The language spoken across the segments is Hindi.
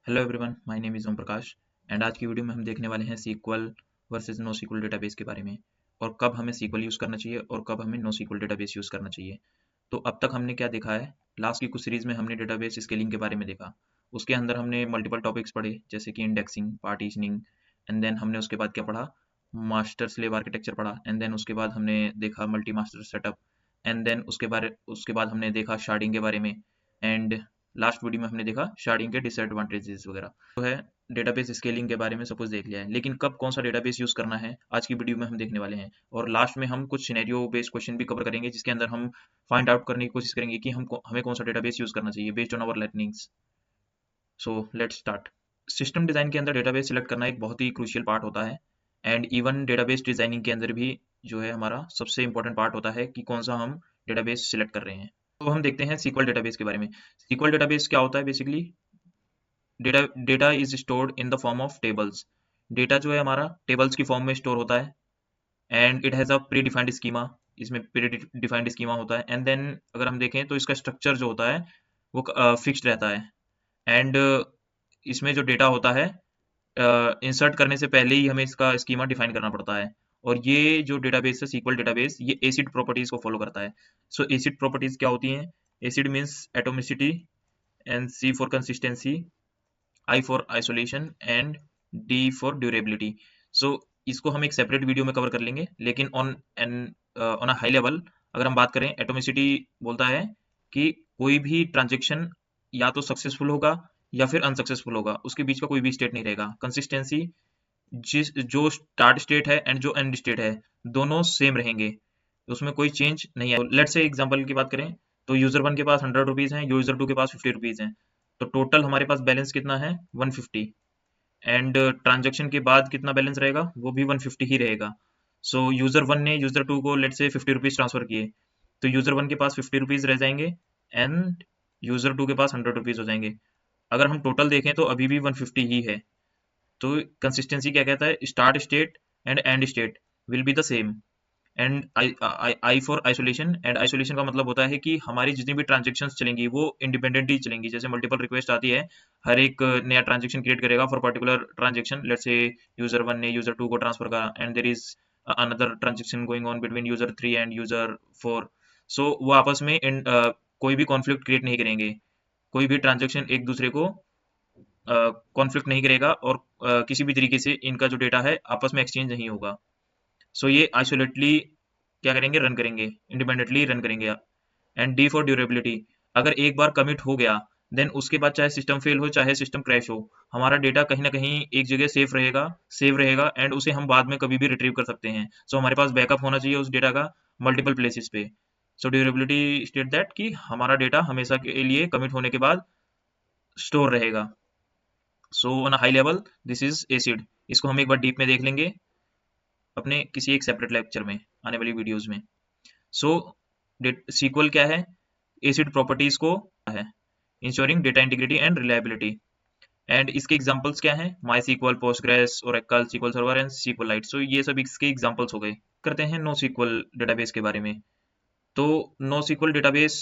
Hello everyone, my name is Om Prakash and आज की वीडियो में हम देखने वाले हैं SQL versus NoSQL database के बारे में और कब हमें सीक्वल यूज़ करना चाहिए और कब हमें नो सीक्वल डेटाबेस यूज़ करना चाहिए। तो अब तक हमने क्या देखा है, लास्ट की कुछ सीरीज़ में हमने डेटाबेस स्केलिंग के बारे में देखा। उसके अंदर हमने मल्टीपल टॉपिक्स पढ़े जैसे कि इंडेक्सिंग, पार्टीशनिंग एंड देन हमने उसके बाद क्या पढ़ा, मास्टर स्लेव आर्किटेक्चर पढ़ा एंड देन उसके बाद हमने देखा multi master setup and then उसके बाद हमने देखा शार्डिंग के बारे में एंड लास्ट वीडियो में हमने देखा शार्डिंग के डिसएडवांटेजेस वगैरह। तो है डेटाबेस स्केलिंग के बारे में सब कुछ देख लिया है, लेकिन कब कौन सा डेटाबेस यूज करना है आज की वीडियो में हम देखने वाले हैं। और लास्ट में हम कुछ सिनेरियो बेस्ड क्वेश्चन भी कवर करेंगे जिसके अंदर हम फाइंड आउट करने की कोशिश करेंगे कि हमें कौन सा डेटाबेस यूज करना चाहिए based on our learnings. So let's start. System design के अंदर डेटाबेस सिलेक्ट करना एक बहुत ही क्रूशियल पार्ट होता है एंड इवन डेटाबेस डिजाइनिंग के अंदर भी जो है हमारा सबसे इंपॉर्टेंट पार्ट होता है कि कौन सा हम डेटाबेस सिलेक्ट कर रहे हैं। तो हम देखते हैं सीक्वल डेटाबेस के बारे में। सीक्वल डेटाबेस क्या होता है? Basically data is stored in the form of tables. Data जो है हमारा टेबल्स की फॉर्म में स्टोर होता है and it has a pre defined schema. इसमें प्री डिफाइंड स्कीमा होता है एंड देन अगर हम देखें तो इसका स्ट्रक्चर जो होता है वो फिक्स्ड रहता है एंड इसमें जो डेटा होता है इंसर्ट करने से पहले ही हमें इसका स्कीमा डिफाइन करना पड़ता है। और ये जो डेटाबेस है सीक्वल डेटाबेस, ये एसिड प्रॉपर्टीज को फॉलो करता है। सो एसिड प्रॉपर्टीज क्या होती हैं? ACID means atomicity and C for consistency, I for isolation and D for durability. So इसको हम एक सेपरेट वीडियो में कवर कर लेंगे, लेकिन ऑन अ हाई लेवल अगर हम बात करें, एटोमिसिटी बोलता है कि कोई भी ट्रांजेक्शन या तो सक्सेसफुल होगा या फिर अनसक्सेसफुल होगा, उसके बीच का कोई भी स्टेट नहीं रहेगा। कंसिस्टेंसी, जिस जो स्टार्ट स्टेट है एंड जो एंड स्टेट है दोनों सेम रहेंगे, उसमें कोई चेंज नहीं है। लेट्स से एग्जांपल की बात करें तो यूजर 1 के पास 100 रुपीज है, यूजर 2 के पास 50 रुपीज है, तो टोटल हमारे पास बैलेंस कितना है? 150 एंड ट्रांजेक्शन के बाद कितना बैलेंस रहेगा? वो भी 150 ही रहेगा। सो यूजर 1 ने यूजर 2 को लेट से 50 रुपीज ट्रांसफर किए, तो यूजर 1 के पास 50 रुपीज रह जाएंगे एंड यूजर 2 के पास 100 रुपीज हो जाएंगे। अगर हम टोटल देखें तो अभी भी 150 ही है। तो कंसिस्टेंसी क्या कहता है? Start state and and state will be the same and I for isolation. And isolation का मतलब होता है कि हमारी जितनी भी ट्रांजेक्शन्स चलेंगी वो इंडिपेंडेंटली चलेंगी। जैसे मल्टीपल रिक्वेस्ट आती है, हर एक नया ट्रांजेक्शन क्रिएट करेगा for particular transaction. Let's say user 1 ने यूजर 2 को ट्रांसफर करा and there is another transaction going on between user 3 and user 4। So वो आपस में कोई भी कॉन्फ्लिक्ट क्रिएट नहीं करेंगे, कोई भी ट्रांजेक्शन एक दूसरे को कॉन्फ्लिक्ट नहीं करेगा और किसी भी तरीके से इनका जो डेटा है आपस में एक्सचेंज नहीं होगा। सो ये आइसोलेटली क्या करेंगे? रन करेंगे, इंडिपेंडेंटली रन करेंगे। एंड डी फॉर ड्यूरेबिलिटी, अगर एक बार कमिट हो गया देन उसके बाद चाहे सिस्टम फेल हो चाहे सिस्टम क्रैश हो, हमारा डेटा कहीं ना कहीं एक जगह सेव रहेगा एंड उसे हम बाद में कभी भी रिट्रीव कर सकते हैं। सो हमारे पास बैकअप होना चाहिए उस डेटा का मल्टीपल प्लेसेस पे। सो ड्यूरेबिलिटी स्टेट दैट कि हमारा डेटा हमेशा के लिए कमिट होने के बाद स्टोर रहेगा। So on a high level this is acid. इसको हम एक बार डीप में देख लेंगे अपने किसी एक सेपरेट लेक्चर में, आने वाली वीडियोस में। सो सीक्वल क्या है? एसिड प्रॉपर्टीज को है, ensuring data integrity and reliability. And इसके एग्जांपल्स क्या हैं? MySQL, Postgres, Oracle, SQL server and SQLite. So ये सब इसके एग्जांपल्स हो गए। करते हैं नो सीक्वल डेटाबेस के बारे में। तो नो सीक्वल डेटाबेस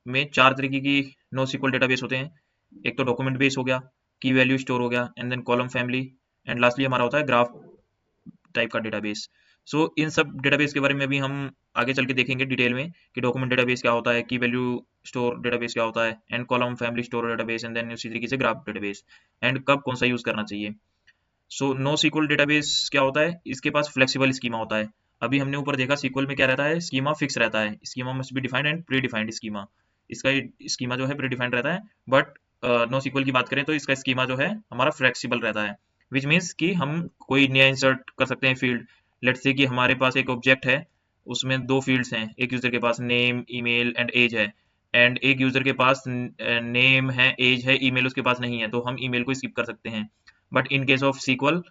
में चार तरीके की नो सीक्वल डेटाबेस होते हैं। एक तो डॉक्यूमेंट बेस हो गया, की वैल्यू स्टोर हो गया and then column family and lastly हमारा होता है ग्राफ टाइप का डेटाबेस। सो इन सब डेटाबेस के बारे में भी हम आगे चल के देखेंगे डिटेल में कि डॉक्यूमेंट डेटाबेस क्या होता है, की वैल्यू स्टोर डेटाबेस क्या होता है and column family store database and then उसी तरीके से ग्राफ डेटाबेस एंड कब कौन सा यूज करना चाहिए। सो नो सीक्वल डेटाबेस क्या होता है? इसके पास फ्लेक्सिबल स्कीमा होता है। अभी हमने ऊपर देखा सीक्वल में क्या रहता है? स्कीमा फिक्स रहता है, schema must be defined and pre defined schema. इसका स्कीमा जो है प्री डिफाइंड रहता है, बट नो सीक्वल की बात करें तो इसका स्कीमा जो है हमारा फ्लेक्सिबल रहता है, विच मीन्स कि हम कोई नया इंसर्ट कर सकते हैं फील्ड। लेट्स से कि हमारे पास एक ऑब्जेक्ट है, उसमें दो फील्ड्स हैं, एक यूजर के पास नेम, ईमेल एंड एज है एंड एक यूजर के पास नेम है, एज है, ईमेल उसके पास नहीं है, तो हम ईमेल को स्किप कर सकते हैं। But in case of SQL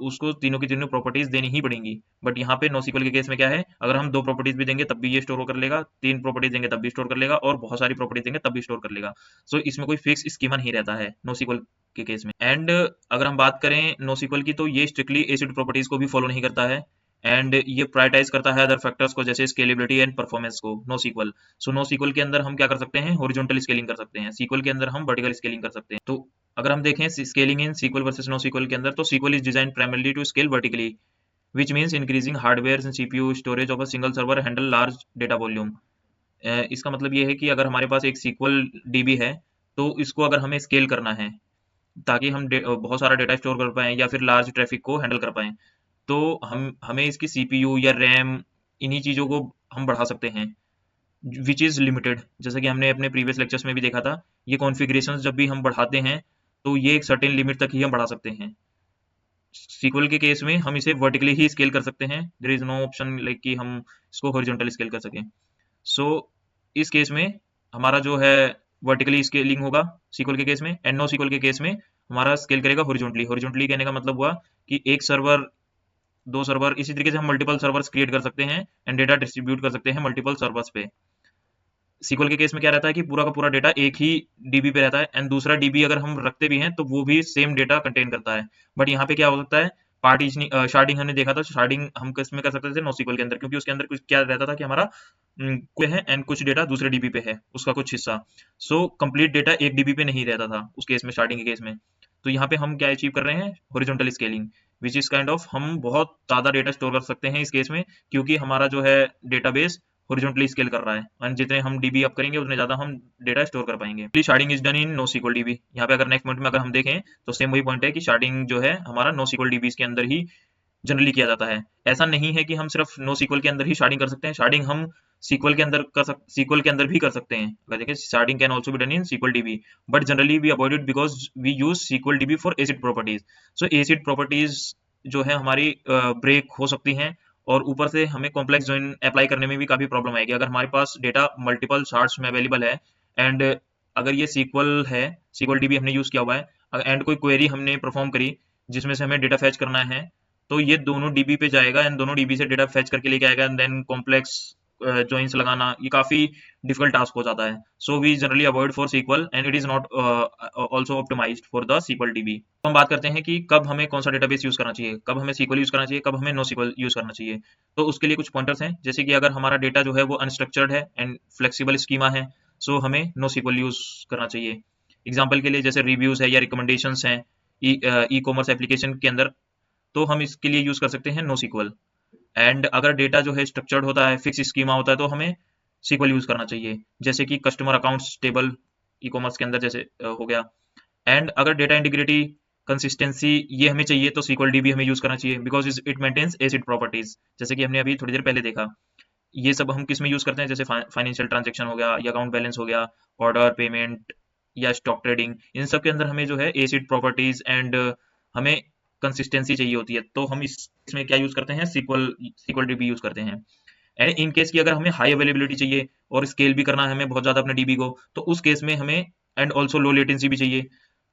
उसको तीनों की तीनों प्रॉपर्टीज देनी ही पड़ेंगी। बट यहाँ पे नो सीक्वल के केस में क्या है? अगर हम दो प्रॉपर्टीज भी देंगे तब भी ये स्टोर कर लेगा, तीन प्रॉपर्टीज देंगे तब भी स्टोर कर लेगा और बहुत सारी प्रॉपर्टीज देंगे तब भी स्टोर कर लेगा। सो इसमें कोई फिक्स स्कीमा नहीं रहता है नो सीक्वल के केस में। एंड अगर हम बात करें नो सीक्वल की तो ये स्ट्रिक्टली एसिड प्रॉपर्टीज को भी फॉलो नहीं करता है एंड ये प्रायोरिटाइज करता है अदर फैक्टर्स को जैसे स्केलेबिलिटी एंड परफॉर्मेंस को। No SQL, so no SQL के अंदर हम क्या कर सकते हैं? हॉरिजॉन्टल स्केलिंग कर सकते हैं, सीक्वल के अंदर हम वर्टिकल स्केलिंग कर सकते हैं। तो अगर हम देखें scaling in SQL versus no SQL के अंदर, तो SQL is design primarily to scale vertically, which means increasing hardware and CPU storage of a single server handle large data volume। इसका मतलब ये है कि अगर हमारे पास एक SQL DB है, तो इसको अगर हमें स्केल करना है ताकि हम बहुत सारा डेटा स्टोर कर पाएं या फिर लार्ज ट्रैफिक को हैंडल कर पाएं, तो हम हमें इसकी CPU या रैम, इन्हीं चीज़ों को हम बढ़ा सकते हैं, विच इज़ लिमिटेड। जैसा कि हमने अपने प्रीवियस लेक्चर्स में भी देखा था, ये कॉन्फ़िगरेशन जब भी हम बढ़ाते हैं तो ये एक सर्टेन लिमिट तक ही हम बढ़ा सकते हैं। SQL के केस में हम इसे वर्टिकली ही स्केल कर सकते हैं, there is no option like कि हम इसको हॉरिजॉन्टली स्केल कर सकें। सो इस केस में हमारा जो है वर्टिकली स्केलिंग होगा SQL के केस में, एंड नो SQL के केस में हमारा स्केल करेगा हॉरिजॉन्टली। हॉरिजॉन्टली कहने का मतलब हुआ कि एक सर्वर, दो सर्वर, इसी तरीके से हम मल्टीपल सर्वर्स क्रिएट कर सकते हैं एंड डेटा डिस्ट्रीब्यूट कर सकते हैं मल्टीपल सर्वर्स पे। SQL के केस में क्या रहता है कि पूरा का पूरा डेटा एक ही DB पे रहता है, एंड दूसरा DB अगर हम रखते भी हैं तो वो भी सेम डेटा कंटेन करता है। बट यहाँ पे क्या हो सकता है, शार्डिंग हमने देखा था, शार्डिंग हम किस में कर सकते थे, नो SQL के अंदर, क्योंकि उसके अंदर कुछ क्या रहता था कि हमारा कोई है एंड कुछ डेटा दूसरे DB पे है, उसका कुछ हिस्सा। सो कंप्लीट डेटा एक DB पे नहीं रहता था उस केस में, शार्डिंग के केस में। तो यहाँ पे हम क्या अचीव कर रहे हैं, horizontal scaling, which is kind of हम बहुत ज्यादा डेटा स्टोर कर सकते हैं इस केस में, क्योंकि हमारा जो है डेटाबेस हॉरिजॉन्टली स्केल कर रहा है, एंड जितने हम DB अप करेंगे उतने ज्यादा हम डेटा स्टोर कर पाएंगे। Sharding is done in no SQL DB। यहाँ पे अगर नेक्स्ट पॉइंट में अगर हम देखें तो सेम वही पॉइंट है कि शार्डिंग जो है हमारा नो SQL DBs के अंदर ही जनरली किया जाता है। ऐसा नहीं है कि हम सिर्फ नो SQL के अंदर ही शार्डिंग कर सकते हैं, शार्डिंग हम SQL के अंदर भी कर सकते हैं। अगर देखें, sharding can also be done in SQL DB, but generally we avoid it because we use SQL DB for ACID properties. So ACID properties जो है हमारी ब्रेक हो सकती हैं, और ऊपर से हमें कॉम्प्लेक्स जॉइन अप्लाई करने में भी काफी प्रॉब्लम आएगी अगर हमारे पास डेटा मल्टीपल शार्ट्स में अवेलेबल है, एंड अगर ये SQL है, SQL DB हमने यूज किया हुआ है, एंड कोई क्वेरी हमने परफॉर्म करी जिसमें से हमें डेटा फैच करना है, तो ये दोनों DB पे जाएगा एंड दोनों DB से डेटा फैच करके लेके आएगा, एंड देन कॉम्प्लेक्स जॉइंस लगाना ये काफी डिफिकल्ट टास्क हो जाता है। So we generally avoid for SQL and it is not also optimized for the SQL DB। तो हम बात करते हैं कि कब हमें कौन सा डेटाबेस यूज करना चाहिए, कब हमें SQL यूज करना चाहिए, कब हमें नो SQL यूज करना चाहिए। तो उसके लिए कुछ पॉइंटर्स हैं, जैसे कि अगर हमारा डेटा जो है वो अनस्ट्रक्चर्ड है एंड फ्लेक्सिबल स्कीमा है, सो हमें नो SQL यूज करना चाहिए। एग्जाम्पल के लिए जैसे रिव्यूज है या रिकमेंडेशंस हैं ई कॉमर्स एप्लीकेशन के अंदर, तो हम इसके लिए यूज कर सकते हैं नो SQL। एंड अगर डेटा जो है स्ट्रक्चर्ड होता है, फिक्स स्कीमा होता है, तो हमें SQL यूज करना चाहिए, जैसे कि customer accounts table e commerce के अंदर जैसे हो गया। एंड अगर डेटा इंटीग्रिटी, कंसिस्टेंसी ये हमें चाहिए, तो SQL DB हमें यूज करना चाहिए because it maintains ACID properties, जैसे कि हमने अभी थोड़ी देर पहले देखा। ये सब हम किस में यूज करते हैं, जैसे फाइनेंशियल ट्रांजेक्शन हो गया या अकाउंट बैलेंस हो गया, ऑर्डर पेमेंट या स्टॉक ट्रेडिंग, इन सब के अंदर हमें जो है एसिड प्रॉपर्टीज एंड हमें कंसिस्टेंसी चाहिए होती है, तो हम इसमें क्या यूज करते हैं, SQL DB यूज करते हैं। एंड इन केस की अगर हमें हाई अवेलेबिलिटी चाहिए और स्केल भी करना है हमें बहुत ज्यादा अपने DB को, तो उस केस में हमें एंड ऑल्सो लो लेटेंसी भी चाहिए,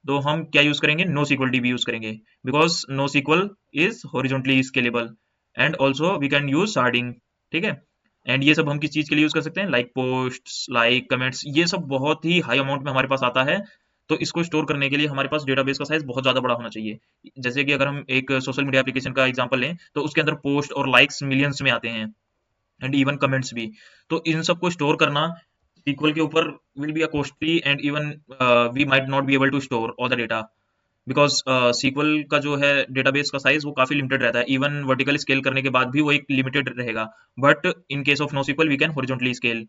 तो हम क्या यूज करेंगे, नो SQL DB यूज करेंगे, because no SQL is horizontally scalable and also we can use sharding. ठीक है, एंड ये सब हम किस चीज के लिए यूज कर सकते हैं, लाइक पोस्ट्स, लाइक कमेंट्स, ये सब बहुत ही हाई अमाउंट में हमारे पास आता है, तो इसको स्टोर करने के लिए हमारे पास डेटाबेस का साइज बहुत ज्यादा बड़ा होना चाहिए। जैसे कि अगर हम एक सोशल मीडिया एप्लीकेशन का एग्जांपल लें, तो उसके अंदर पोस्ट और लाइक्स मिलियंस में आते हैं, एंड इवन कमेंट्स भी। तो इन सबको स्टोर करना SQL के ऊपर will be a costly, and even we might not be able to store all the data, because SQL का जो है डेटाबेस का साइज वो काफी लिमिटेड रहता है, इवन वर्टिकल स्केल करने के बाद भी वो एक लिमिटेड रहेगा, but in case of no SQL we can horizontally scale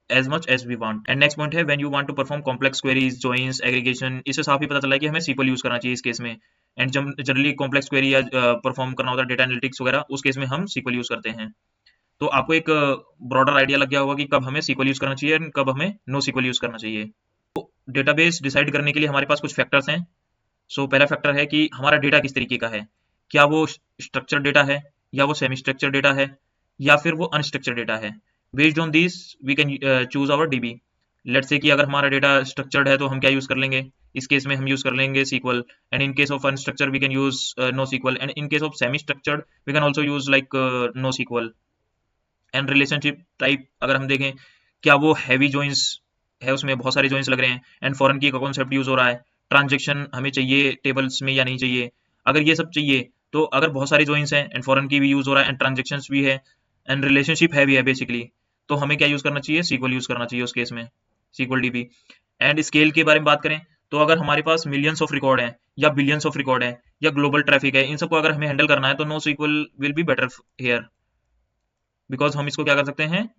as much as we want। and next point है, when you want to perform complex queries, joins, aggregation, इससे साफ ही पता चला है कि हमें SQL यूज करना चाहिए इस केस में। एंड जब जनरली कॉम्प्लेक्स क्वेरी या परफॉर्म करना होता है, डेटा एनालिटिक्स वगैरह, उस केस में हम SQL यूज करते हैं। तो आपको एक ब्रॉडर आइडिया लग गया होगा कि कब हमें SQL यूज करना चाहिए और कब हमें नो SQL यूज करना चाहिए। तो डेटाबेस डिसाइड करने के लिए हमारे पास कुछ फैक्टर्स हैं। सो पहला फैक्टर है कि हमारा डेटा किस तरीके का है, क्या वो स्ट्रक्चर डेटा है, या वो सेमी स्ट्रक्चर डेटा है, या फिर वो अनस्ट्रक्चर डेटा है। Based on this we can choose our DB। Let's say कि अगर हमारा डेटा स्ट्रक्चर्ड है तो हम क्या यूज कर लेंगे, इस केस में हम यूज कर लेंगे SQL, and in case of unstructured we can use no SQL, and in case of semi structured we can also use like no SQL। And relationship type अगर हम देखें, क्या वो हैवी जॉइंस है, उसमें बहुत सारे जॉइंस लग रहे हैं, एंड फॉरेन की का कॉन्सेप्ट यूज हो रहा है, ट्रांजेक्शन हमें चाहिए टेबल्स में या नहीं चाहिए। अगर ये सब चाहिए, तो अगर बहुत सारे जॉइंस हैं एंड फॉरेन की भी यूज हो रहा है एंड ट्रांजेक्शन भी है एंड रिलेशनशिप है भी है बेसिकली, तो हमें क्या यूज करना चाहिए, SQL यूज करना चाहिए उस केस में, SQL DB। एंड स्केल के बारे में बात करें, तो अगर हमारे पास मिलियंस ऑफ रिकॉर्ड हैं या बिलियंस ऑफ रिकॉर्ड हैं या ग्लोबल ट्रैफिक है, इन सबको अगर हमें हैंडल करना है तो no SQL will be better here, because हम इसको क्या कर सकते हैं,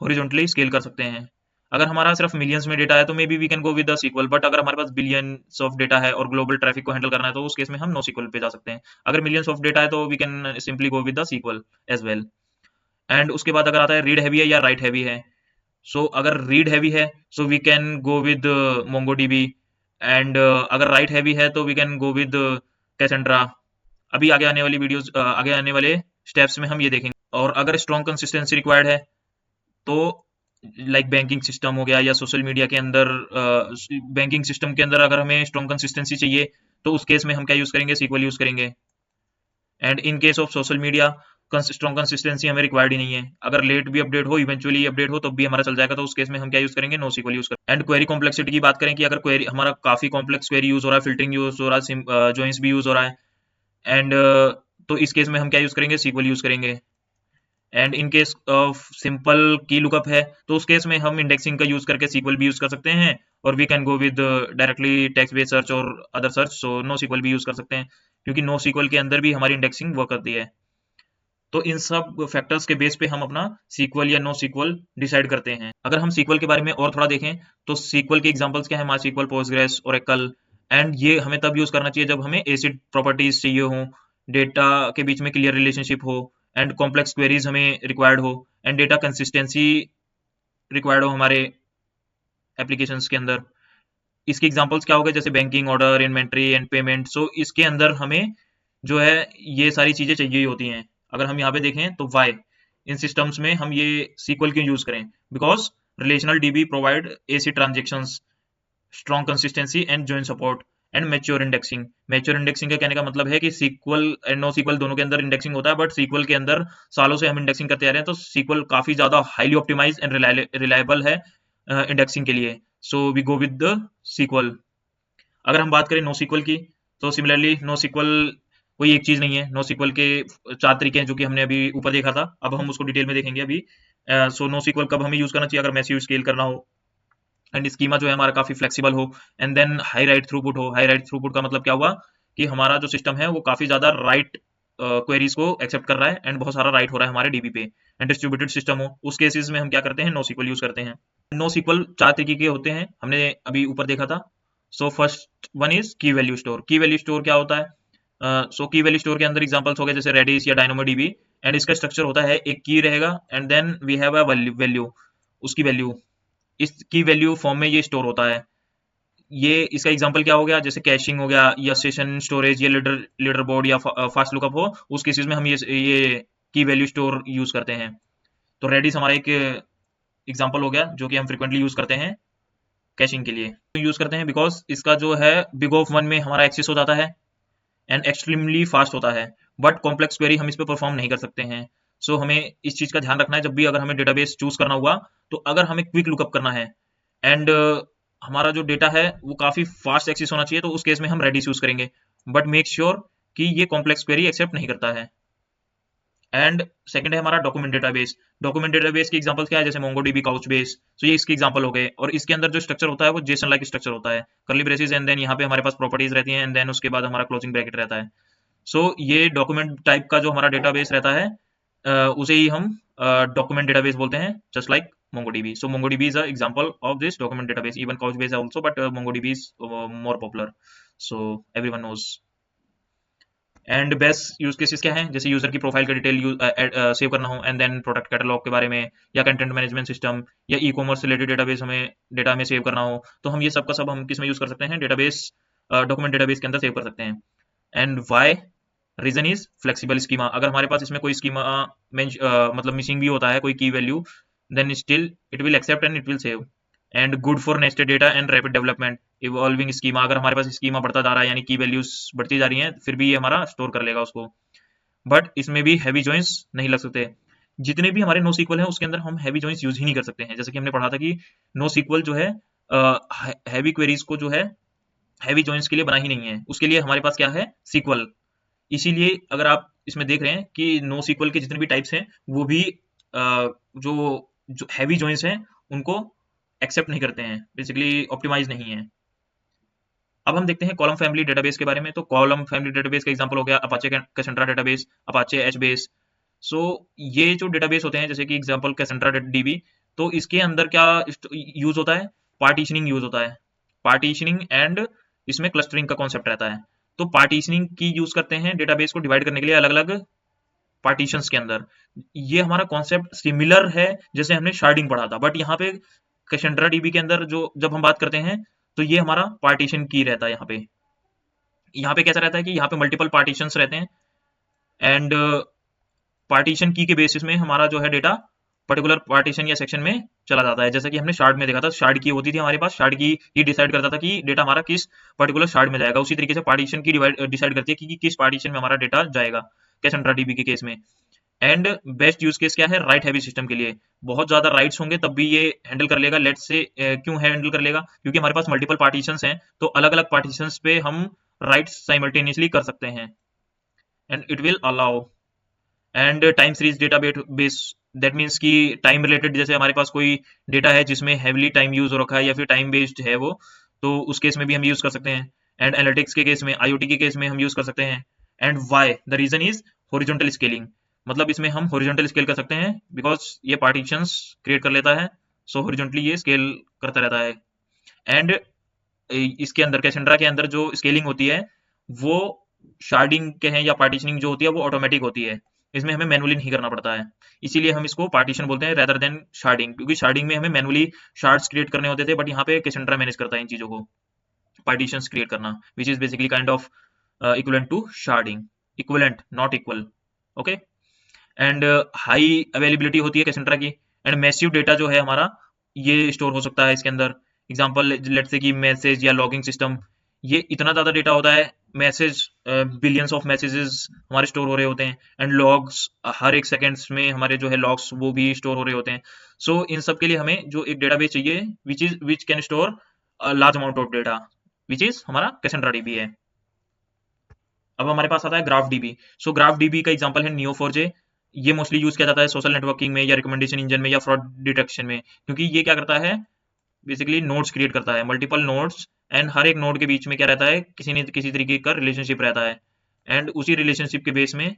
हॉरिजॉन्टली स्केल कर सकते हैं। अगर हमारा सिर्फ मिलियंस में डेटा है तो maybe we can go with the SQL, but अगर हमारे पास बिलियंस ऑफ डेटा है और ग्लोबल ट्रैफिक को हैंडल करना है तो उस केस में हम नो सीक्वल पे जा सकते हैं। अगर मिलियंस ऑफ डेटा है तो we can simply go with the SQL as well. And उसके बाद अगर आता है रीड हैवी है या राइट हैवी है, सो अगर रीड हैवी है so we can go with MongoDB, and अगर राइट हैवी है तो we can go with Cassandra. अभी आगे आने वाली वीडियोस, आगे आने वाले स्टेप्स में हम ये देखेंगे। और अगर स्ट्रॉन्ग कंसिस्टेंसी रिक्वायर्ड है तो लाइक बैंकिंग सिस्टम हो गया या सोशल मीडिया के अंदर, बैंकिंग सिस्टम के अंदर अगर हमें स्ट्रॉन्ग कंसिस्टेंसी चाहिए तो उस केस में हम क्या यूज करेंगे, सीक्वल यूज करेंगे। And in case of social media strong consistency हमें रिक्वायर्ड ही नहीं है, अगर लेट भी अपडेट हो, इवेंचुअली अपडेट हो, तब भी हमारा चल जाएगा, तो उस केस में हम क्या यूज करेंगे, नो सीक्वल यूज करेंगे। एंड क्वेरी कॉम्प्लेक्सिटी की बात करें कि अगर क्वेरी हमारा काफी कॉम्प्लेक्स क्वेरी यूज हो रहा है, फिल्टरिंग यूज हो रहा है, जॉइंस भी यूज हो रहा है, एंड तो इस केस में हम क्या यूज करेंगे, सीक्वल यूज करेंगे। And in case of simple की लुकअप है तो उस केस में हम इंडेक्सिंग का यूज करके सीक्वल भी यूज कर सकते हैं, और we can go with directly text based search or other search, so no SQL भी यूज कर सकते हैं, क्योंकि नो सीक्वल के अंदर भी हमारी इंडेक्सिंग वर्क करती है। तो इन सब फैक्टर्स के बेस पे हम अपना सीक्वल या नो सीक्वल डिसाइड करते हैं। अगर हम सीक्वल के बारे में और थोड़ा देखें तो सीक्वल के एग्जांपल्स क्या है, माइस्क्ल, पोस्टग्रेस, ओरेकल। एंड ये हमें तब यूज करना चाहिए जब हमें एसिड प्रॉपर्टीज चाहिए हो, डेटा के बीच में क्लियर रिलेशनशिप हो, एंड कॉम्प्लेक्स क्वेरीज हमें रिक्वायर्ड हो, एंड डेटा कंसिस्टेंसी रिक्वायर्ड हो हमारे एप्लीकेशंस के अंदर। इसके एग्जांपल्स क्या हो गए, जैसे banking, order, inventory and payment. So इसके अंदर हमें जो है ये सारी चीजें चाहिए ही होती हैं। अगर हम यहाँ पे देखें तो वाई इन सिस्टम्स में हम ये सीक्वल क्यों यूज करें, because relational dB provide AC transactions, strong consistency and join support and mature indexing. Mature indexing का कहने का मतलब है कि सीक्वल एंड नो सीक्वल दोनों के अंदर इंडेक्सिंग होता है, बट सीक्वल के अंदर सालों से हम इंडेक्सिंग करते आ रहे हैं, तो सीक्वल काफी ज्यादा हाईली ऑप्टिमाइज एंड रिलायबल है इंडेक्सिंग के लिए। So we go with the SQL. अगर हम बात करें नो सीक्वल की, तो सिमिलरली नो सीक्वल कोई एक चीज नहीं है। नो सीक्वल के चार तरीके हैं जो कि हमने अभी ऊपर देखा था, अब हम उसको डिटेल में देखेंगे अभी। सो नो सीक्वल कब हमें यूज करना चाहिए, अगर मैसिव स्केल करना हो, एंड स्कीमा जो है हमारा काफी फ्लेक्सिबल हो, and then high write throughput हो। हाई राइट थ्रूपुट का मतलब क्या हुआ कि हमारा जो सिस्टम है वो काफी ज्यादा राइट क्वेरीज को एक्सेप्ट कर रहा है, एंड बहुत सारा राइट हो रहा है हमारे डीबी पे, एंड डिस्ट्रीब्यूटेड सिस्टम हो, उस केसेस में हम क्या करते हैं, नो सीक्वल यूज करते हैं। नो सीक्वल चार तरीके के होते हैं, हमने अभी ऊपर देखा था। सो फर्स्ट वन इज की वैल्यू स्टोर। की वैल्यू स्टोर क्या होता है, सो की वैल्यू स्टोर के अंदर एग्जांपल्स हो गए जैसे रेडिस या डायनामोडीबी, एंड इसका स्ट्रक्चर होता है एक की रहेगा, and then we have a value, उसकी वैल्यू, इसकी वैल्यू फॉर्म में ये स्टोर होता है। ये इसका एग्जांपल क्या हो गया, जैसे कैशिंग हो गया या सेशन स्टोरेज या लीडर लीडर बोर्ड या फास्ट लुकअप हो, उस केसेस में हम ये की वैल्यू स्टोर यूज करते हैं। तो रेडिस हमारा एक एग्जांपल हो गया जो कि हम फ्रिक्वेंटली यूज करते हैं कैशिंग के लिए। तो यूज करते हैं बिकॉज इसका जो है बिग ऑफ वन में हमारा एक्सेस हो जाता है, एंड एक्सट्रीमली फास्ट होता है, बट कॉम्प्लेक्स क्वेरी हम इस पर परफॉर्म नहीं कर सकते हैं। सो हमें इस चीज का ध्यान रखना है जब भी अगर हमें डेटाबेस चूज करना हुआ, तो अगर हमें क्विक लुकअप करना है एंड हमारा जो डेटा है वो काफी फास्ट एक्सेस होना चाहिए, तो उस केस में हम रेडिस यूज करेंगे, बट मेक श्योर कि ये कॉम्प्लेक्स क्वेरी एक्सेप्ट नहीं करता है। एंड सेकंड है हमारा डॉक्यूमेंट डेटाबेस। डॉक्यूमेंट डेटाबेस की एग्जांपल क्या है, जैसे मोंगोडीबी, काउचबेस। सो ये इसके एग्जांपल हो गए, और इसके अंदर जो स्ट्रक्चर होता है वो जेसन लाइक स्ट्रक्चर होता है, करली ब्रेसेस, एंड देन यहाँ पे हमारे पास प्रॉपर्टीज रहती हैं, एंड देन उसके बाद हमारा क्लोजिंग ब्रैकेट रहता है। सो ये डॉक्यूमेंट टाइप का जो हमारा डेटाबेस रहता है, उसे ही हम डॉक्यूमेंट डेटाबेस बोलते हैं, just like MongoDB. So MongoDB is an example of this document database. Even Couchbase also, but MongoDB is more popular. So everyone knows. And best use cases क्या है, जैसे यूजर की प्रोफाइल का डिटेल सेव करना हो, एंड देन प्रोडक्ट कैटलॉग के बारे में, या कंटेंट मैनेजमेंट सिस्टम, या ई कॉमर्स रिलेटेड डेटाबेस हमें डेटा में सेव करना हो, तो हम ये सब का सब हम किस में यूज कर सकते हैं, डेटाबेस, डॉक्यूमेंट डेटाबेस के अंदर सेव कर सकते हैं। And why reason is flexible schema. अगर हमारे पास इसमें कोई स्कीमा मतलब मिसिंग भी होता है, कोई key value, then still it will accept and it will save. And good for nested data and rapid development. Evolving schema, अगर हमारे पास स्कीमा बढ़ता जा रहा है, यानी की वैल्यूज बढ़ती जा रही हैं, फिर भी ये हमारा स्टोर कर लेगा उसको, बट इसमें भी हैवी जॉइंस नहीं लग सकते। जितने भी हमारे नो सीक्वल है उसके अंदर हम हैवी जॉइंस यूज ही नहीं कर सकते हैं, जैसे कि हमने पढ़ा था कि नो सीक्वल जो है हैवी क्वेरीज को जो है हैवी जॉइंस के लिए बना ही नहीं है, उसके लिए हमारे पास क्या है, सीक्वल। इसीलिए अगर आप इसमें देख रहे हैं कि नो सीक्वल के जितने भी टाइप्स हैं वो भी जो हैवी जॉइंस हैं उनको एक्सेप्ट नहीं करते हैं, बेसिकली ऑप्टिमाइज नहीं है। अब हम देखते हैं कॉलम फैमिली डेटाबेस के बारे में। तो कॉलम फैमिली डेटाबेस का एग्जांपल हो गया अपाचे कैसेंड्रा डेटाबेस, अपाचे एचबेस। सो ये जो डेटाबेस होते हैं, जैसे कि एग्जांपल कैसेंड्रा डीबी, तो इसके अंदर क्या यूज होता है? पार्टीशनिंग यूज होता है। पार्टीशनिंग एंड इसमें क्लस्टरिंग का कॉन्सेप्ट रहता है। तो पार्टीशनिंग की यूज करते हैं डेटाबेस को डिवाइड करने के लिए अलग अलग पार्टीशंस के अंदर। ये हमारा कॉन्सेप्ट सिमिलर है जैसे हमने शार्डिंग पढ़ा था, बट यहाँ पे कैसेंड्रा डीबी के अंदर जो जब हम बात करते हैं तो ये हमारा पार्टीशन की रहता है। यहाँ पे कैसा रहता है कि यहाँ पे मल्टीपल पार्टीशंस रहते हैं एंड पार्टीशन की के बेसिस में हमारा जो है डेटा पर्टिकुलर पार्टीशन या सेक्शन में चला जाता है। जैसा कि हमने शार्ड में देखा था, शार्ड की होती थी हमारे पास, शार्ड की ही डिसाइड करता था कि डेटा हमारा किस पर्टिकुलर शार्ड में जाएगा। उसी तरीके से पार्टीशन की डिसाइड करती है कि किस पार्टीशन में हमारा डेटा जाएगा कैसेंड्रा डीबी के केस में। एंड बेस्ट यूज केस क्या है? राइट हैवी सिस्टम के लिए। बहुत ज्यादा राइट्स होंगे तब भी ये हैंडल कर लेगा। लेट्स से क्यों हैंडल कर लेगा? क्योंकि हमारे पास मल्टीपल पार्टीशंस हैं, तो अलग अलग पार्टीशंस पे हम राइट्स साइमल्टेनियसली कर सकते हैं and it will allow. And time series database, that means कि टाइम रिलेटेड, जैसे हमारे पास कोई डेटा है जिसमें हैवीली टाइम यूज हो रखा है या फिर टाइम बेस्ड है वो, तो उस केस में भी हम यूज कर सकते हैं। एंड एनालिटिक्स के केस में, आईओटी के केस में हम यूज कर सकते हैं। And why the reason is horizontal scaling, मतलब इसमें हम हॉरिजॉन्टल स्केल कर सकते हैं बिकॉज ये पार्टीशंस क्रिएट कर लेता है, सो हॉरिजॉन्टली ये स्केल करता रहता है। एंड इसके अंदर कैसेंड्रा के अंदर जो स्केलिंग होती है वो शार्डिंग के हैं या पार्टीशनिंग जो होती है वो ऑटोमेटिक होती है, इसमें हमें मैनुअली नहीं करना पड़ता है। इसीलिए हम इसको पार्टीशन बोलते हैं रेदर देन शार्डिंग, क्योंकि शार्डिंग में हमें मैनुअली शार्ड्स क्रिएट करने होते थे, बट यहाँ पे कैसेंड्रा मैनेज करता है इन चीजों को, पार्टीशंस क्रिएट करना, which is basically kind of equivalent to sharding, equivalent not equal. Okay. And high availability होती है कैसेंड्रा की। एंड मैसिव डेटा जो है हमारा ये स्टोर हो सकता है इसके अंदर। एग्जांपल लेट्स से कि मैसेज या लॉगिंग सिस्टम, ये इतना ज्यादा डेटा होता है, मैसेज बिलियंस ऑफ मैसेजेस हमारे स्टोर हो रहे होते हैं एंड लॉग्स हर एक सेकंड्स में हमारे जो है लॉग्स वो भी स्टोर हो रहे होते हैं। सो इन सब के लिए हमें जो एक डेटाबेस चाहिए which can store large amount of data, which is हमारा कैसेंड्रा डीबी है। अब हमारे पास आता है ग्राफ डीबी। सो ग्राफ डीबी का एग्जांपल है नियो4j। ये मोस्टली यूज किया जाता है सोशल नेटवर्किंग में या रिकमेंडेशन इंजन में या फ्रॉड डिटेक्शन में, क्योंकि ये क्या करता है, बेसिकली नोड्स क्रिएट करता है, मल्टीपल नोड्स, एंड हर एक नोड के बीच में क्या रहता है, किसी न किसी तरीके का रिलेशनशिप रहता है। एंड उसी रिलेशनशिप के बेस में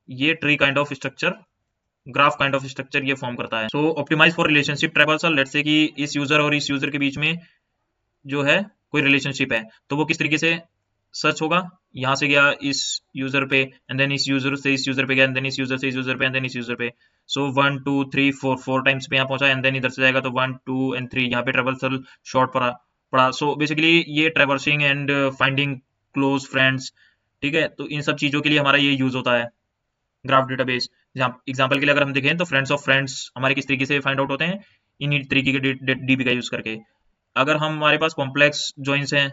ये tree kind of structure, graph kind of structure ये फॉर्म करता है। So optimize for relationship traversal, let's say कि इस यूजर और इस यूजर के बीच में जो है कोई रिलेशनशिप है, तो वो किस तरीके से सर्च होगा, यहाँ से गया इस यूजर पे एंड देन इस यूजर से इस यूजर पे गया एंड देन इस यूजर से इस यूजर पे एंड देन इस यूजर पे। सो 1 2 3 4 4 टाइम्स पे यहाँ पहुंचा एंड देन इधर से जाएगा तो 1 2 एंड 3 यहाँ पे ट्रेवर्सल शॉर्ट पड़ा। सो बेसिकली ये traversing and finding close friends, ठीक है। तो इन सब चीजों के लिए हमारा ये यूज होता है ग्राफ डेटाबेस। जहाँ एग्जाम्पल के लिए अगर हम देखें तो फ्रेंड्स ऑफ फ्रेंड्स हमारे किस तरीके से फाइंड आउट होते हैं, इन तरीके के डीबी का यूज करके। अगर हमारे पास कॉम्प्लेक्स जॉइंस हैं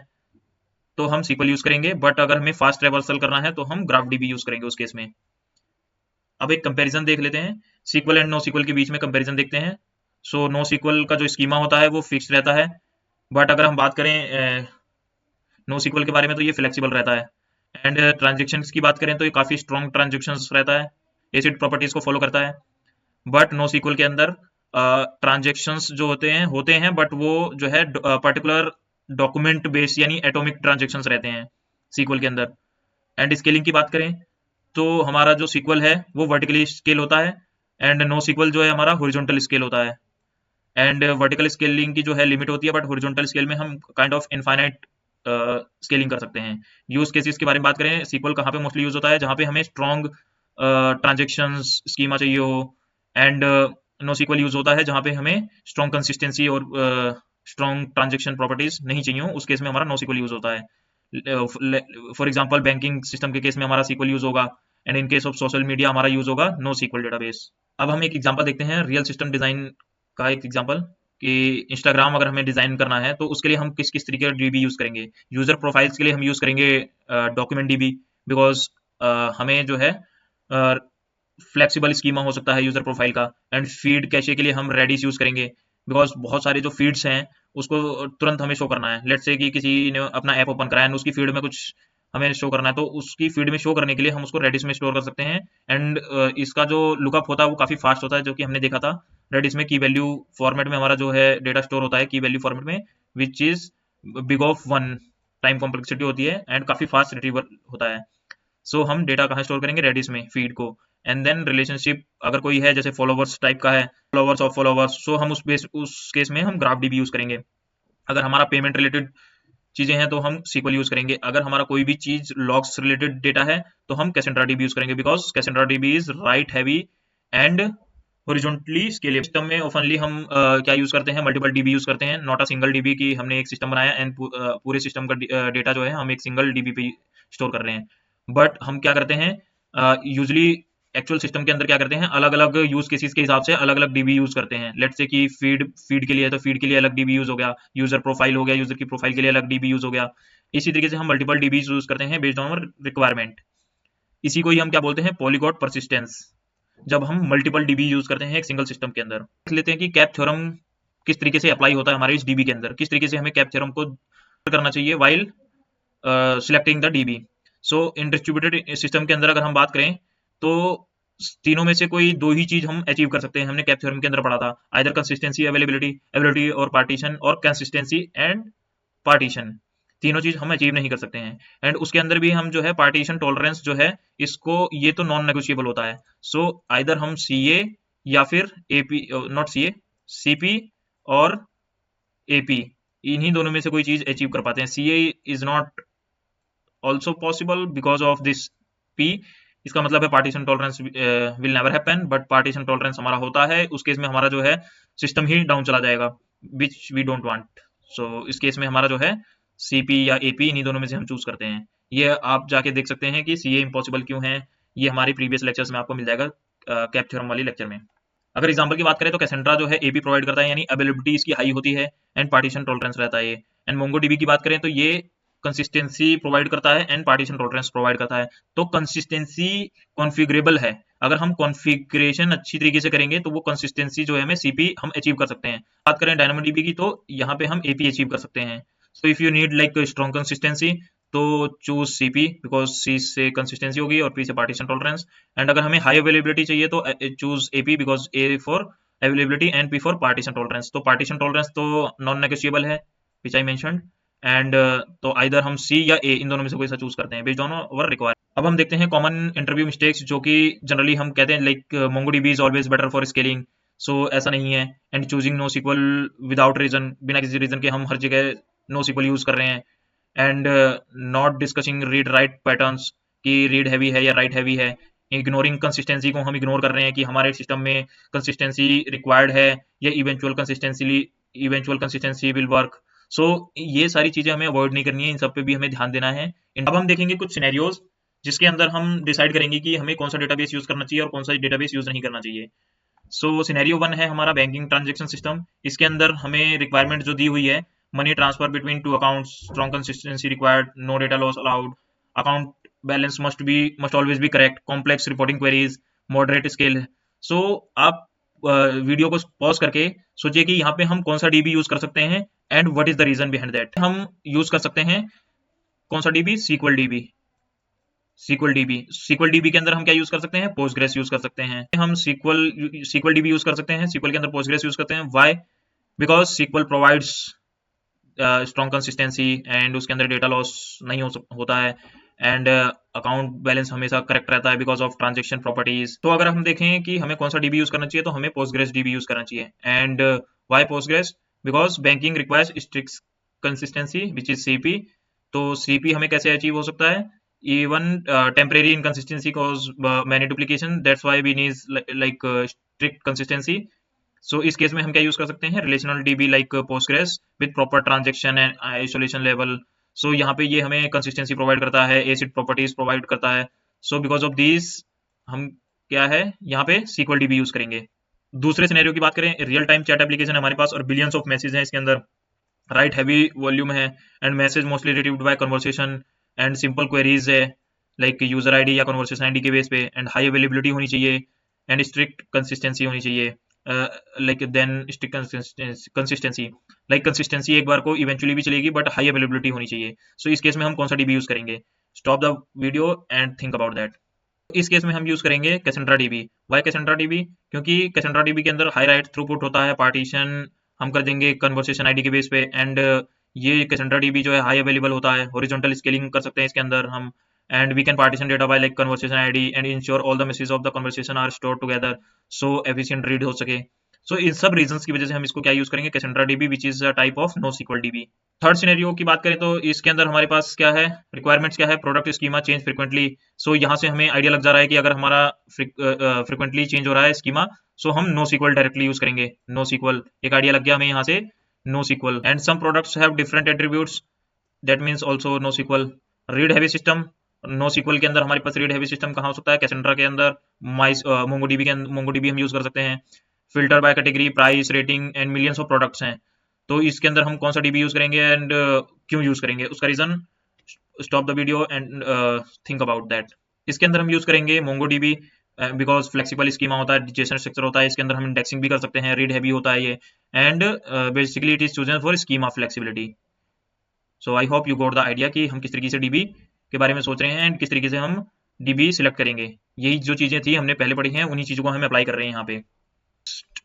तो हम SQL यूज करेंगे, बट अगर हमें फास्ट ट्रैवर्सल करना है तो हम ग्राफ डीबी यूज करेंगे उस केस में। अब एक कंपैरिजन देख लेते हैं, SQL एंड नो SQL के बीच में कंपैरिजन देखते हैं। सो नो SQL का जो स्कीमा होता है वो फिक्स रहता है, बट अगर हम बात करें नो SQL के बारे में तो ये फ्लेक्सिबल रहता है। एंड ट्रांजेक्शन्स की बात करें तो ये काफी स्ट्रॉन्ग ट्रांजेक्शन्स रहता है, एसिड प्रॉपर्टीज को फॉलो करता है। बट नो SQL के अंदर ट्रांजेक्शन्स जो होते हैं बट वो जो है पर्टिकुलर डॉक्यूमेंट बेस यानी एटॉमिक ट्रांजेक्शन्स रहते हैं SQL के अंदर। एंड स्केलिंग की बात करें तो हमारा जो SQL है वो वर्टिकली स्केल होता है एंड नो SQL जो है हमारा हॉरिजॉन्टल स्केल होता है। एंड वर्टिकल स्केलिंग की जो है लिमिट होती है, बट हॉरिजॉन्टल स्केल में हम काइंड ऑफ इनफाइनाइट स्केलिंग कर सकते हैं। यूज केसेस के बारे में बात करें, SQL कहाँ पे मोस्टली यूज होता है, जहाँ पे हमें स्ट्रॉन्ग ट्रांजेक्शन्स स्कीमा चाहिए हो। एंड नो SQL यूज होता है जहाँ पे हमें स्ट्रॉन्ग कंसिस्टेंसी और स्ट्रॉन्ग ट्रांजेक्शन प्रॉपर्टीज नहीं चाहिए हो, उस केस में हमारा नो SQL यूज होता है। फॉर एग्जाम्पल बैंकिंग सिस्टम के केस में हमारा SQL यूज होगा and in case of social media हमारा यूज होगा नो SQL डेटाबेस। अब हम एक एग्जांपल देखते हैं रियल सिस्टम डिजाइन का, एक एग्जांपल कि इंस्टाग्राम अगर हमें डिजाइन करना है तो उसके लिए हम किस किस तरीके का डीबी यूज करेंगे। यूजर प्रोफाइल्स के लिए हम यूज करेंगे डॉक्यूमेंट डीबी, बिकॉज हमें जो है फ्लेक्सिबल स्कीमा हो सकता है यूजर प्रोफाइल का। एंड फीड कैशे के लिए हम रेडिस यूज करेंगे, बिकॉज बहुत सारे जो फीड्स हैं उसको तुरंत हमें शो करना है। लेट्स से कि किसी ने अपना ऐप ओपन कराया है उसकी फीड में कुछ हमें शो करना है, तो उसकी फीड में शो करने के लिए हम उसको रेडिस में स्टोर कर सकते हैं। एंड इसका जो लुकअप होता है वो काफी फास्ट होता है, जो कि हमने देखा था रेडिस में की वैल्यू फॉर्मेट में हमारा जो है डेटा स्टोर होता है की वैल्यू फॉर्मेट में, which is big of 1। Time complexity होती है एंड काफ़ी फास्ट रिट्रीवर होता है। सो हम डेटा कहाँ स्टोर करेंगे, रेडिस में, फीड को। एंड देन रिलेशनशिप अगर कोई है, जैसे फॉलोवर्स टाइप का है, फॉलोवर्स ऑफ फॉलोवर्स, सो हम उस केस में हम ग्राफ डीबी यूज करेंगे। अगर हमारा पेमेंट रिलेटेड चीजें हैं तो हम SQL यूज करेंगे। अगर हमारा कोई भी चीज लॉग्स रिलेटेड डेटा है तो हम कैसेंड्रा डीबी यूज करेंगे, because Cassandra dB is right heavy and horizontally scalable. System में ऑफनली हम क्या यूज करते हैं, मल्टीपल डीबी यूज करते हैं, नॉट अ सिंगल डीबी की हमने एक सिस्टम बनाया एंड पूरे सिस्टम का डेटा जो है हम एक सिंगल डीबी पे स्टोर कर रहे हैं। बट हम क्या करते हैं, यूजली एक्चुअल सिस्टम के अंदर क्या करते हैं, अलग अलग यूज केसेस के हिसाब से अलग अलग डीबी यूज करते हैं। लेट्स से कि फीड के लिए है तो फीड के लिए अलग डीबी यूज हो गया, यूजर प्रोफाइल हो गया, यूजर की प्रोफाइल के लिए अलग डीबी यूज हो गया। इसी तरीके से हम मल्टीपल डीबी यूज करते हैं बेस्ड ऑन रिक्वायरमेंट। इसी को ही हम क्या बोलते हैं, पॉलीगॉट परसिस्टेंस, जब हम मल्टीपल डीबी यूज करते हैं एक सिंगल सिस्टम के अंदर। देख लेते हैं कि कैप थ्योरम किस तरीके से अप्लाई होता है हमारे इस डीबी के अंदर, किस तरीके से हमें कैप थ्योरम को करना चाहिए while selecting the dB. So in distributed system के अंदर अगर हम बात करें तो तीनों में से कोई दो ही चीज हम अचीव कर सकते हैं, हमने कैप थ्योरम के अंदर पढ़ा था, आइदर कंसिस्टेंसी एबिलिटी और पार्टीशन, और कंसिस्टेंसी एंड पार्टीशन। तीनों चीज हम अचीव नहीं कर सकते हैं। एंड उसके अंदर भी हम जो है पार्टीशन टॉलरेंस जो है, इसको ये तो नॉन नेगोशिएबल होता है। सो आइदर हम CA या फिर AP, नॉट CA, CP और AP, इन्हीं दोनों में से कोई चीज अचीव कर पाते हैं। CA is not also possible because of this P। इसका मतलब है partition tolerance will never happen, but partition tolerance हमारा होता है। उस केस में हमारा जो है सिस्टम ही डाउन चला जाएगा, विच वी डोंट वांट। सो इस केस में हमारा जो है CP या AP, इन्हीं दोनों में से हम चूज करते हैं। ये आप जाके देख सकते हैं कि CA इम्पॉसिबल क्यों है, ये हमारी प्रीवियस लेक्चर्स में आपको मिल जाएगा, कैप थ्योरम वाली लेक्चर में। अगर एग्जांपल की बात करें तो कैसेंड्रा जो है AP प्रोवाइड करता है, यानी अवेलेबिलिटी इसकी हाई होती है एंड पार्टीशन टॉलरेंस रहता है ये। एंड मोंगोडीबी की बात करें तो ये कंसिस्टेंसी प्रोवाइड करता है एंड पार्टीशन टॉलरेंस प्रोवाइड करता है। तो कंसिस्टेंसी कॉन्फ़िगरेबल है, अगर हम कॉन्फ़िगरेशन अच्छी तरीके से करेंगे तो वो कंसिस्टेंसी जो है हमें CP हम अचीव कर सकते हैं। बात करें डायनामोडीबी की तो यहाँ पे हम AP अचीव कर सकते हैं। So if you need like strong consistency तो चूज CP, बिकॉज C से कंसिस्टेंसी होगी और P से पार्टीशन टॉलरेंस। एंड अगर हमें हाई अवेलेबिलिटी चाहिए तो choose AP, because A for availability and P for partition tolerance. तो पार्टीशन टॉलरेंस तो नॉन नेगोशिएबल है, विच आई मेंशन्ड। एंड तो आइदर हम C या A, इन दोनों में से कोई सा चूज करते हैं बेस्ड ऑन अवर रिक्वायरमेंट। अब हम देखते हैं कॉमन इंटरव्यू मिस्टेक्स, जो कि जनरली हम कहते हैं like MongoDB is always better for scaling. So ऐसा नहीं है। And choosing no SQL without reason, बिना किसी रीजन के हम हर जगह नो SQL यूज कर रहे हैं। And not discussing read write patterns, कि रीड हैवी है या राइट हैवी है। इग्नोरिंग कंसिस्टेंसी को हम इग्नोर कर रहे हैं कि हमारे सिस्टम में कंसिस्टेंसी रिक्वायर्ड है या इवेंचुअल कंसिस्टेंसी विल वर्क। सो ये सारी चीजें हमें अवॉइड नहीं करनी है, इन सब पे भी हमें ध्यान देना है। अब हम देखेंगे कुछ सिनेरियोज जिसके अंदर हम डिसाइड करेंगे कि हमें कौन सा डेटाबेस यूज करना चाहिए और कौन सा डेटाबेस यूज नहीं करना चाहिए। सो सिनेरियो 1 है हमारा बैंकिंग ट्रांजेक्शन सिस्टम। इसके अंदर हमें रिक्वायरमेंट जो दी हुई है, money transfer between two accounts, strong consistency required, no data loss allowed, account balance must always be correct, complex reporting queries, moderate scale. So आप वीडियो को पॉज करके सोचिए कि यहाँ पे हम कौन सा डीबी यूज कर सकते हैं and what is the reason behind that. हम यूज कर सकते हैं कौन सा डीबी, SQL DB के अंदर हम क्या यूज कर सकते हैं, पोस्टग्रेस यूज कर सकते हैं। हम SQL DB यूज कर सकते हैं, SQL के अंदर पोस्टग्रेस यूज करते हैं। Why? Because SQL provides strong consistency and उसके अंदर डेटा लॉस नहीं होता है। एंड अकाउंट बैलेंस हमेशा करेक्ट रहता है बिकॉज ऑफ ट्रांजेक्शन प्रॉपर्टीज। तो अगर हम देखें कि हमें कौन सा डीबी यूज करना चाहिए तो हमें पोस्टग्रेस DB यूज करना चाहिए। And why Postgres? Because banking requires strict consistency which is CP। तो CP हमें कैसे अचीव हो सकता है, even temporary inconsistency cause many duplication, that's why we need like strict consistency। so इस केस में हम क्या यूज कर सकते हैं, relational DB like Postgres with proper transaction and isolation level। so यहाँ पे ये हमें consistency प्रोवाइड करता है, ACID properties प्रोवाइड करता है। so because of these हम क्या है यहाँ पे SQL DB यूज करेंगे। दूसरे सिनेरियो की बात करें, रियल टाइम चैट एप्लीकेशन हमारे पास और बिलियंस ऑफ मैसेज हैं इसके अंदर, राइट हैवी वॉल्यूम है and message mostly received by conversation and simple queries है लाइक यूजर आईडी या कन्वर्सेशन आईडी के बेस पे। एंड हाई अवेलेबिलिटी होनी चाहिए एंड स्ट्रिक्ट कंसिस्टेंसी होनी चाहिए। Like then strict consistency, like consistency एक बार को इवेंचुअली भी चलेगी बट हाई अवेलेबिलिटी होनी चाहिए। सो इस केस में हम कौन सा डीबी यूज करेंगे, stop the video and think about that. इस केस में हम यूज करेंगे Cassandra DB। Why Cassandra DB? क्योंकि कैसेंड्रा DB के अंदर हाई राइट थ्रूपुट होता है, पार्टीशन हम कर देंगे कन्वर्सेशन आईडी के बेस पे एंड ये कैसेंड्रा डीबी जो है हाई अवेलेबल होता है, हॉरिजॉन्टल स्केलिंग कर सकते हैं इसके अंदर हम, and we can partition data by like conversation ID and ensure all the messages of the conversation are stored together so efficient read हो सके। सो इन सब रीजंस की वजह से हम इसको क्या यूज करेंगे, Cassandra DB which is a type of no SQL DB. Third scenario की बात करें तो इसके अंदर हमारे पास क्या है, रिक्वायरमेंट्स क्या है, प्रोडक्ट स्कीमा चेंज फ्रिक्वेंटली। सो यहाँ से हमें आइडिया लग जा रहा है कि अगर हमारा फ्रिक्वेंटली चेंज हो रहा है स्कीमा, सो हम नो सीक्वल डायरेक्टली यूज करेंगे। नो सीक्वल एक आइडिया लग गया हमें यहाँ से, no SQL. And some products have different attributes, that means also no SQL. Read heavy system, no SQL के अंदर हमारे पास रीड हैवी सिस्टम कहाँ हो सकता है, कैसेंड्रा के अंदर, मोंगोडीबी के अंदर, मोंगोडीबी हम यूज कर सकते हैं। Filter by category, price, rating and millions of products हैं। तो इसके अंदर हम कौन सा डीबी यूज करेंगे एंड क्यों यूज करेंगे, उसका reason stop the video and think about that. इसके अंदर हम यूज करेंगे मोंगोडीबी बिकॉज फ्लेक्सिबल स्कीमा होता है, जेसन स्ट्रक्चर होता है, इसके अंदर हम इंडेक्सिंग भी कर सकते हैं, रीड हैवी होता है ये, and basically it is chosen for schema flexibility. So I hope you got the idea कि हम किस तरीके से डीबी के बारे में सोच रहे हैं एंड किस तरीके से हम डीबी सिलेक्ट करेंगे। यही जो चीजें थी हमने पहले पढ़ी हैं, उन्हीं चीजों को हम अप्लाई कर रहे हैं यहाँ पे।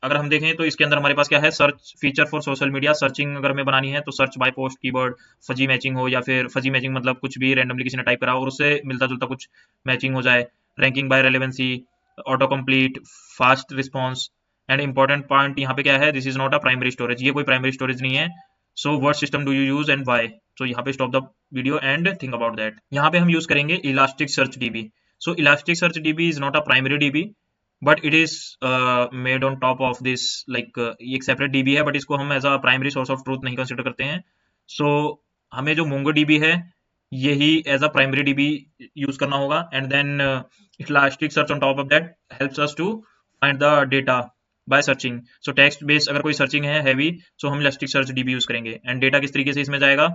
अगर हम देखें तो इसके अंदर हमारे पास क्या है, search feature for social media. Searching अगर हमें बनानी है तो search by post keyword, fuzzy matching हो, या फिर फजी मैचिंग मतलब कुछ भी रैंडमली किसी ने टाइप करा और उससे मिलता जुलता कुछ मैचिंग हो जाए। Ranking by relevancy, auto complete, fast response, and important point यहाँ पे क्या है, this is not a primary storage, ये कोई प्राइमरी स्टोरेज नहीं है। So what system do you use and why. So यहाँ पे stop the video and think about that. यहाँ पे हम यूज करेंगे elastic search DB. So elastic search DB is not a primary DB, but it is made on top of this, like ये एक सेपरेट डीबी है, बट इसको हम as a primary source of truth नहीं कंसिडर करते हैं। सो हमें जो मोंगो डीबी है यही as a primary DB use करना होगा, and then elastic search on top of that helps us to find the data by searching. So text based अगर कोई सर्चिंग है हैवी, सो हम इलास्टिक सर्च डीबी यूज करेंगे। एंड डेटा किस तरीके से इसमें जाएगा,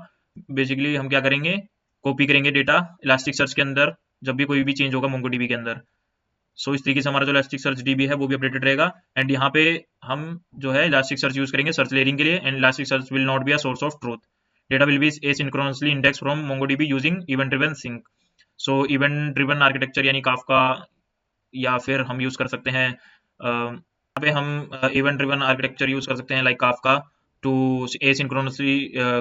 बेसिकली हम क्या करेंगे, कॉपी करेंगे डेटा इलास्टिक सर्च के अंदर जब भी कोई भी चेंज होगा मोंगो डीबी के अंदर। सो इस तरीके से हमारा जो इलास्टिक सर्च डीबी है वो भी अपडेटेड रहेगा। एंड यहाँ पे हम जो है इलास्टिक सर्च यूज करेंगे सर्च लेयरिंग के लिए, and elastic search will not be a source of truth. Data will be asynchronously indexed from MongoDB using event driven sync। So event driven architecture यानी काफका, या फिर हम यूज कर सकते हैं यहाँ पे हम इवेंट ड्रिवन आर्किटेक्चर यूज कर सकते हैं like Kafka to asynchronously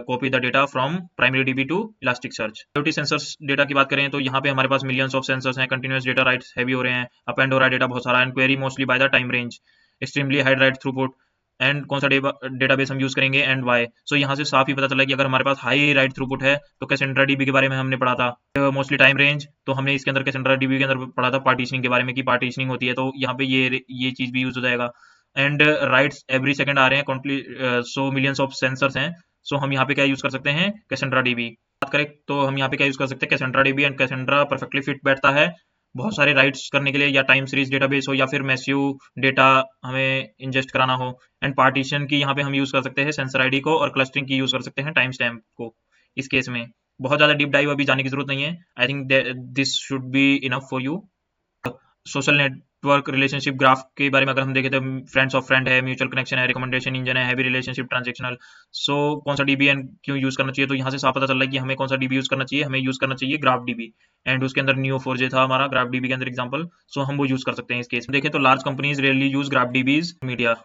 copy the data from primary DB to Elasticsearch। IoT sensors data की बात करें तो यहाँ पे हमारे पास मिलियंस ऑफ सेंसर्स हैं, कंटिन्यूअस डेटा राइट्स हैवी हो रहे हैं, अपेंड हो रहा है डेटा बहुत सारा, and query mostly by the time range, extremely high write throughput. And कौन सा डेटाबेस हम यूज करेंगे एंड वाई। सो यहाँ से साफ ही पता चला कि अगर हमारे पास हाई राइट थ्रूपुट है तो कैसेंड्रा डीबी के बारे में हमने पढ़ा था। मोस्टली टाइम रेंज तो हमने इसके अंदर कैसेंड्रा डीबी के अंदर पढ़ा था पार्टीशनिंग के बारे में कि पार्टीशनिंग होती है, तो यहाँ पे ये चीज भी यूज हो जाएगा। एंड राइट्स एवरी सेकंड आ रहे हैं, सो मिलियंस ऑफ सेंसर्स हैं। सो हम यहाँ पे क्या यूज कर सकते हैं, कैसेंड्रा डीबी। बात करें तो हम यहाँ पे क्या यूज कर सकते हैं, Cassandra dB. And Cassandra perfectly fit बैठता है बहुत सारे राइट्स करने के लिए, या टाइम सीरीज डेटाबेस हो, या फिर मैसिव डेटा हमें इंजेस्ट कराना हो। एंड पार्टीशन की यहाँ पे हम यूज कर सकते हैं सेंसर आईडी को, और क्लस्टरिंग की यूज कर सकते हैं टाइम स्टैम्प को। इस केस में बहुत ज्यादा डीप डाइव अभी जाने की जरूरत नहीं है, I think this should be enough for you. Social network relationship graph के बारे में अगर हम देखें तो फ्रेंड्स ऑफ फ्रेंड है, म्यूचुअल कनेक्शन है, रिकमेंडेशन इंजन है, हैवी रिलेशनशिप ट्रांजेक्शनल। सो कौन सा डीबी एंड क्यों यूज करना चाहिए, तो यहाँ से साफ पता चल रहा है कि हमें कौन सा डीबी यूज करना चाहिए। हमें यूज करना चाहिए ग्राफ डीबी, एंड उसके अंदर Neo4j था हमारा ग्राफ डीबी के अंदर एग्जाम्पल। सो हम वो यूज कर सकते हैं इस केस में। देखें तो large companies rarely use graph DBs media,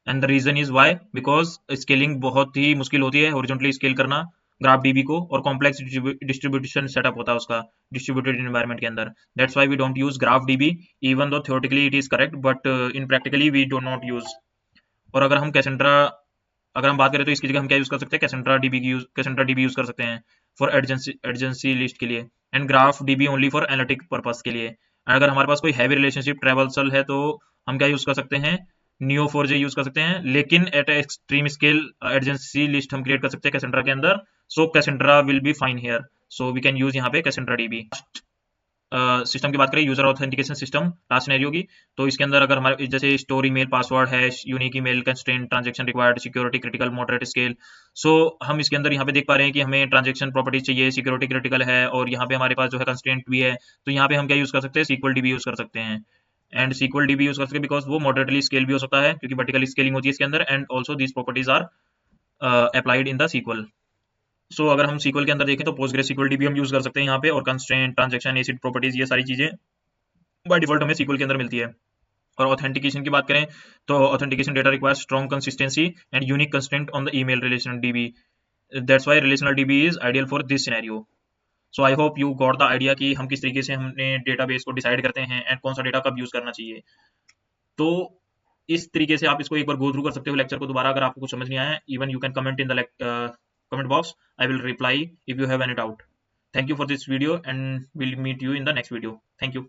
and the reason is why, because scaling बहुत ही मुश्किल होती है हॉरिजॉन्टली स्केल करना ग्राफ डीबी को, और कॉम्प्लेक्स डिस्ट्रीब्यूशन सेटअप होता है उसका डिस्ट्रीब्यूटेड एनवायरनमेंट के अंदर। That's why we don't use graph DB, even though theoretically it is correct, but in practically we do not use. और अगर हम कैसेंड्रा, अगर हम बात करें तो इसकी जगह हम क्या यूज कर सकते हैं, कैसेंड्रा डीबी यूज कर सकते हैं फॉर एडजेंसी लिस्ट के लिए, and graph dB only for analytic purpose के लिए। अगर हमारे पास कोई हैवी रिलेशनशिप ट्रेवल्सल है तो हम क्या यूज कर सकते हैं, Neo4j यूज कर सकते हैं, लेकिन at extreme scale adjacency list हम क्रिएट कर सकते हैं कैसेंड्रा के अंदर। सो Cassandra will be fine here, so we can use यहाँ पे कैसेंड्रा डीबी। सिस्टम की बात करें, user authentication system last scenario की, तो इसके अंदर अगर हमारे जैसे स्टोर ईमेल पासवर्ड है, unique email, constraint, transaction required, security critical, moderate scale. So हम इसके अंदर यहाँ पे देख पा रहे हैं कि हमें ट्रांजैक्शन प्रॉपर्टीज चाहिए, सिक्योरिटी क्रिटिकल है, और यहाँ पे हमारे पास जो है कंस्ट्रेंट भी है। तो यहाँ पे हम क्या यूज कर सकते हैं, SQL DB यूज कर सकते हैं। एंड SQL DB यूज कर सकते हैं बिकॉज वो मॉडरेटली स्केल भी हो सकता है, क्योंकि वर्टिकल स्केलिंग होती है इसके अंदर, and also these properties are applied in the SQL। So अगर हम SQL के अंदर देखें तो PostgreSQL DB हम यूज कर सकते हैं यहाँ पे, और कंस्ट्रेंट, ट्रांजैक्शन, एसिड प्रॉपर्टीज, ये सारी चीजें बाय डिफॉल्ट हमें SQL के अंदर मिलती है। और ऑथेंटिकेशन की बात करें तो authentication data requires strong consistency and unique constraint on the email relation DB। That's why relational dB is ideal for this scenario. So I hope you got the idea कि हम किस तरीके से हमने डेटाबेस को डिसाइड करते हैं एंड कौन सा डेटा कब यूज करना चाहिए। तो इस तरीके से आप इसको एक बार गो थ्रू कर सकते हो लेक्चर को दोबारा, अगर आपको कुछ समझ नहीं आया। Even you can comment in the comment box, I will reply if you have any doubt. Thank you for this video and will meet you in the next video. Thank you.